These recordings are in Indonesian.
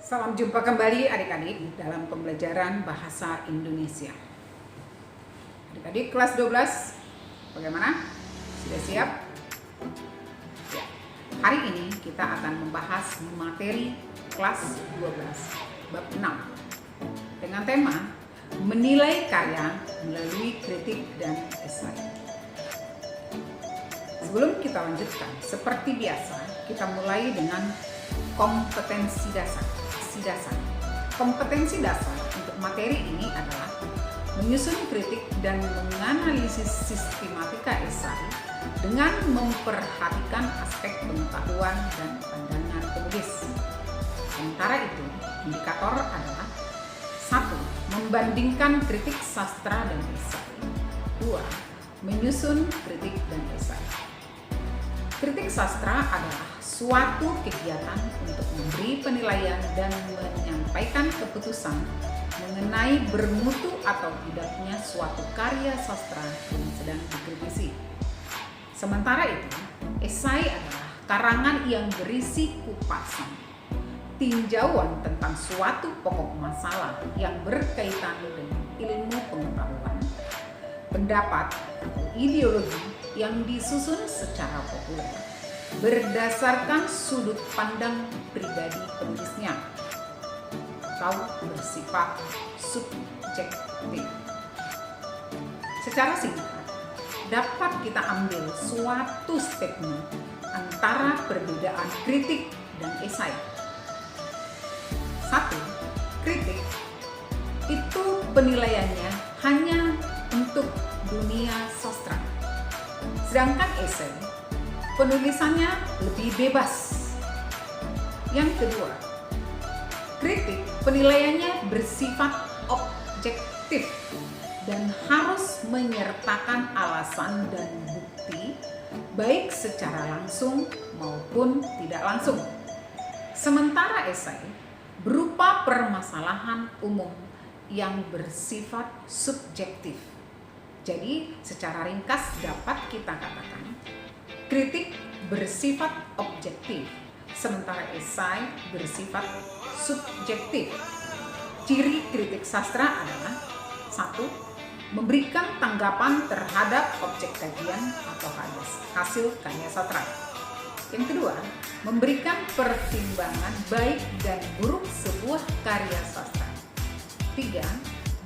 Salam jumpa kembali adik-adik dalam pembelajaran bahasa Indonesia. Adik-adik kelas 12, bagaimana? Sudah siap? Ya. Hari ini kita akan membahas materi kelas 12, bab 6 dengan tema menilai karya melalui kritik dan esai. Sebelum kita lanjutkan, seperti biasa, kita mulai dengan kompetensi dasar. Kompetensi dasar untuk materi ini adalah menyusun kritik dan menganalisis sistematika esai dengan memperhatikan aspek pengetahuan dan pandangan penulis. Sementara itu, indikator adalah 1. Membandingkan kritik sastra dan esai. 2. Menyusun kritik dan esai. Kritik sastra adalah suatu kegiatan untuk memberi penilaian dan menyampaikan keputusan mengenai bermutu atau tidaknya suatu karya sastra yang sedang dikritisi. Sementara itu, esai adalah karangan yang berisi kupasan, tinjauan tentang suatu pokok masalah yang berkaitan dengan ilmu pengetahuan, pendapat atau ideologi yang disusun secara populer berdasarkan sudut pandang pribadi penulisnya atau bersifat subjektif. Secara singkat, dapat kita ambil suatu statement antara perbedaan kritik dan esai. 1. Kritik itu penilaiannya hanya untuk dunia sastra, sedangkan esai penulisannya lebih bebas. Yang kedua, kritik penilaiannya bersifat objektif dan harus menyertakan alasan dan bukti baik secara langsung maupun tidak langsung. Sementara esai berupa permasalahan umum yang bersifat subjektif. Jadi, secara ringkas dapat kita katakan kritik bersifat objektif, sementara esai bersifat subjektif. Ciri kritik sastra adalah 1. Memberikan tanggapan terhadap objek kajian atau hasil karya sastra. Yang kedua, memberikan pertimbangan baik dan buruk sebuah karya sastra. 3.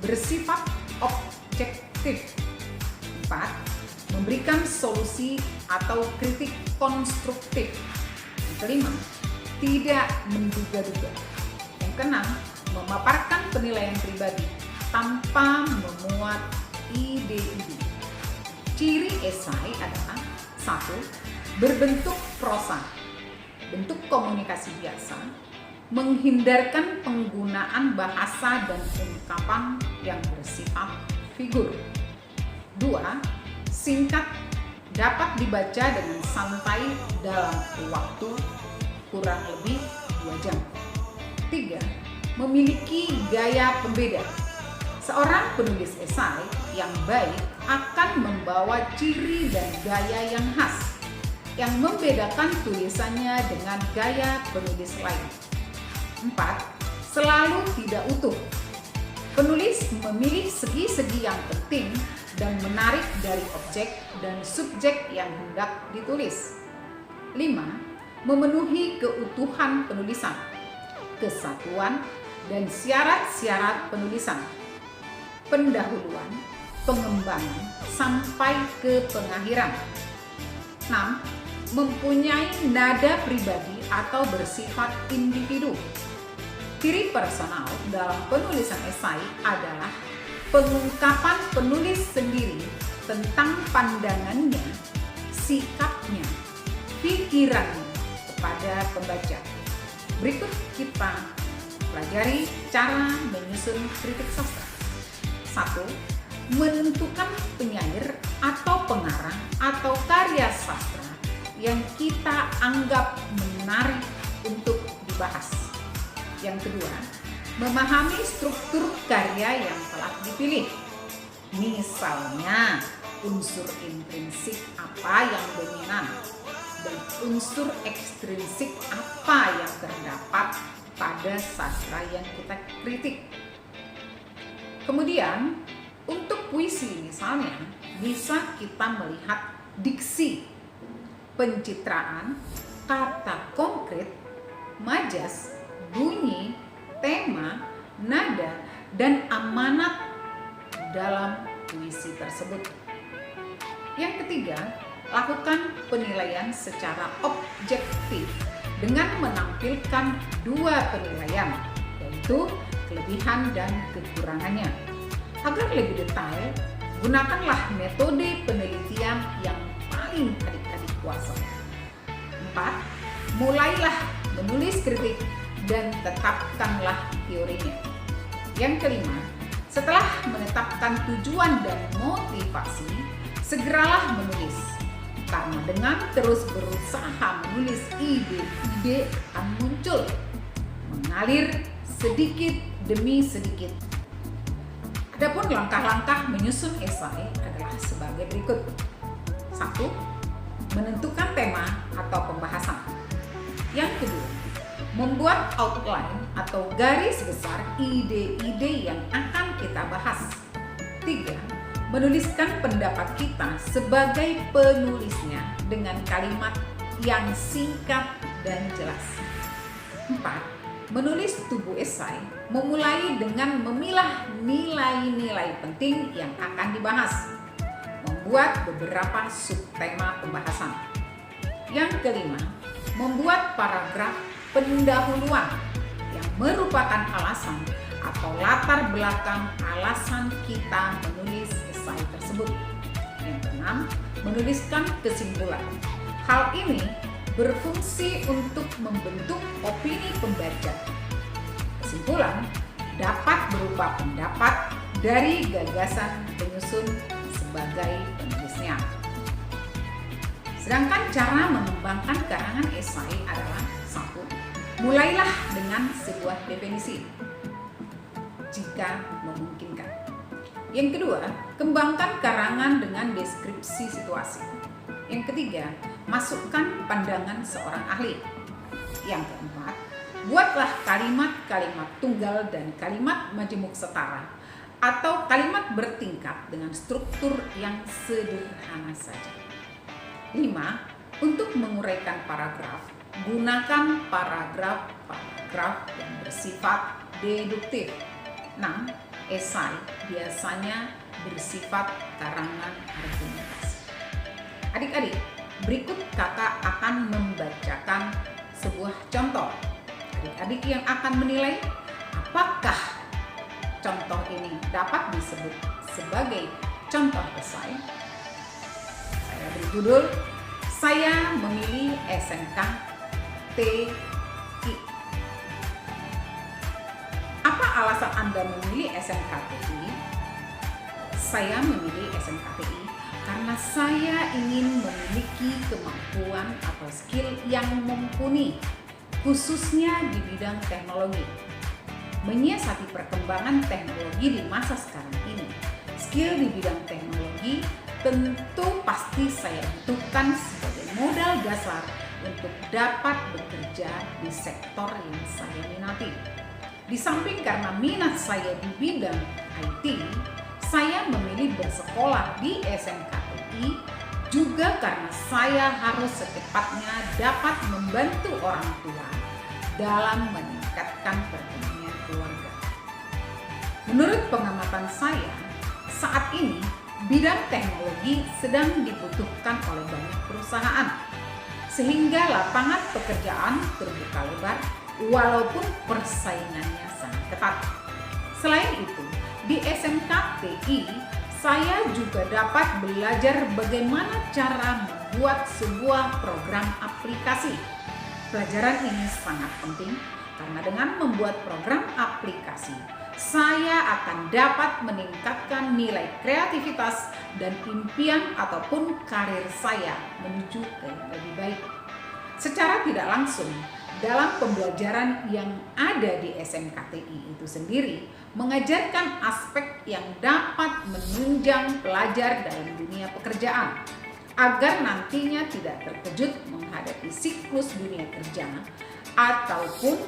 Bersifat objektif. 4. Memberikan solusi atau kritik konstruktif. Yang kelima, tidak menduga-duga. Yang keenam, memaparkan penilaian pribadi tanpa memuat ide-ide. Ciri esai adalah 1. Berbentuk prosa, bentuk komunikasi biasa, menghindarkan penggunaan bahasa dan ungkapan yang bersifat figur. 2. Singkat, dapat dibaca dengan santai dalam waktu kurang lebih 2 jam. 3. Memiliki gaya pembeda. Seorang penulis esai yang baik akan membawa ciri dan gaya yang khas, yang membedakan tulisannya dengan gaya penulis lain. 4. Selalu tidak utuh. Penulis memilih segi-segi yang penting dan menarik dari objek dan subjek yang hendak ditulis. 5. Memenuhi keutuhan penulisan, kesatuan, dan syarat-syarat penulisan, pendahuluan, pengembangan, sampai ke pengakhiran. 6. Mempunyai nada pribadi atau bersifat individu. Ciri personal dalam penulisan esai adalah pengungkapan penulis sendiri tentang pandangannya, sikapnya, pikirannya kepada pembaca. Berikut kita pelajari cara menyusun kritik sastra. 1. Menentukan penyair atau pengarang atau karya sastra yang kita anggap menarik untuk dibahas. Yang kedua, memahami struktur karya yang telah dipilih. Misalnya, unsur intrinsik apa yang dominan dan unsur ekstrinsik apa yang terdapat pada sastra yang kita kritik. Kemudian, untuk puisi misalnya, bisa kita melihat diksi, pencitraan, kata konkret, majas, bunyi, tema, nada, dan amanat dalam puisi tersebut. Yang ketiga, lakukan penilaian secara objektif dengan menampilkan dua penilaian, yaitu kelebihan dan kekurangannya. Agar lebih detail, gunakanlah metode penelitian yang paling adik-adik kuasai. 4. Mulailah menulis kritik dan tetapkanlah teorinya. Yang kelima, setelah menetapkan tujuan dan motivasi, segeralah menulis. Karena dengan terus berusaha menulis, ide-ide akan muncul, mengalir sedikit demi sedikit. Adapun langkah-langkah menyusun esai adalah sebagai berikut. 1. Menentukan tema atau pembahasan. Yang kedua, membuat outline atau garis besar ide-ide yang akan kita bahas. 3. Menuliskan pendapat kita sebagai penulisnya dengan kalimat yang singkat dan jelas. 4. Menulis tubuh esai memulai dengan memilah nilai-nilai penting yang akan dibahas. Membuat beberapa subtema pembahasan. Yang kelima, membuat paragraf pendahuluan yang merupakan alasan atau latar belakang alasan kita menulis esai tersebut. Yang keenam, menuliskan kesimpulan. Hal ini berfungsi untuk membentuk opini pembaca. Kesimpulan dapat berupa pendapat dari gagasan penyusun sebagai penulisnya. Sedangkan cara mengembangkan karangan esai adalah 1. Mulailah dengan sebuah definisi jika memungkinkan. Yang kedua, kembangkan karangan dengan deskripsi situasi. Yang ketiga, masukkan pandangan seorang ahli. Yang keempat, buatlah kalimat-kalimat tunggal dan kalimat majemuk setara atau kalimat bertingkat dengan struktur yang sederhana saja. 5. Untuk menguraikan paragraf, gunakan paragraf yang bersifat deduktif. 6. Esai biasanya bersifat karangan argumentasi. Adik-adik, berikut kakak akan membacakan sebuah contoh. Adik-adik yang akan menilai apakah contoh ini dapat disebut sebagai contoh esai. Saya beri judul, saya memilih SMK TI. Apa alasan Anda memilih SMK TI? Saya memilih SMK TI karena saya ingin memiliki kemampuan atau skill yang mumpuni, khususnya di bidang teknologi. Menyiasati perkembangan teknologi di masa sekarang ini, skill di bidang teknologi tentu pasti saya butuhkan sebagai modal dasar untuk dapat bekerja di sektor yang saya minati. Di samping karena minat saya di bidang IT, saya memilih bersekolah di SMK TI juga karena saya harus secepatnya dapat membantu orang tua dalam meningkatkan perekonomian keluarga. Menurut pengamatan saya, saat ini bidang teknologi sedang dibutuhkan oleh banyak perusahaan, sehingga lapangan pekerjaan terbuka lebar walaupun persaingannya sangat ketat. Selain itu, di SMK TI, saya juga dapat belajar bagaimana cara membuat sebuah program aplikasi. Pelajaran ini sangat penting karena dengan membuat program aplikasi, saya akan dapat meningkatkan nilai kreativitas dan impian ataupun karir saya menuju ke yang lebih baik. Secara tidak langsung, dalam pembelajaran yang ada di SMK TI itu sendiri mengajarkan aspek yang dapat menunjang pelajar dalam dunia pekerjaan agar nantinya tidak terkejut menghadapi siklus dunia kerja ataupun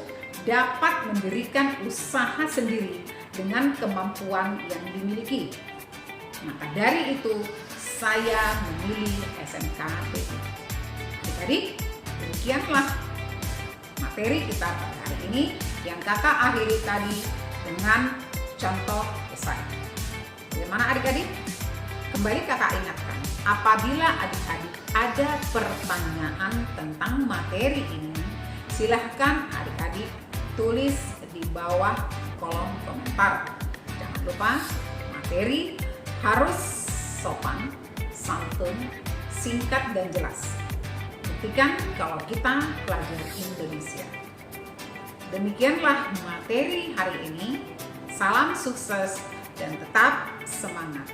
dapat mendirikan usaha sendiri dengan kemampuan yang dimiliki. Maka dari itu, saya memilih SMK PI. Adik-adik, demikianlah materi kita pada hari ini yang kakak akhiri tadi dengan contoh esai. Bagaimana adik-adik? Kembali kakak ingatkan, apabila adik-adik ada pertanyaan tentang materi ini, silahkan adik-adik tulis di bawah kolom komentar. Jangan lupa, materi harus sopan, santun, singkat dan jelas. Buktikan kalau kita pelajar Indonesia. Demikianlah materi hari ini. Salam sukses dan tetap semangat.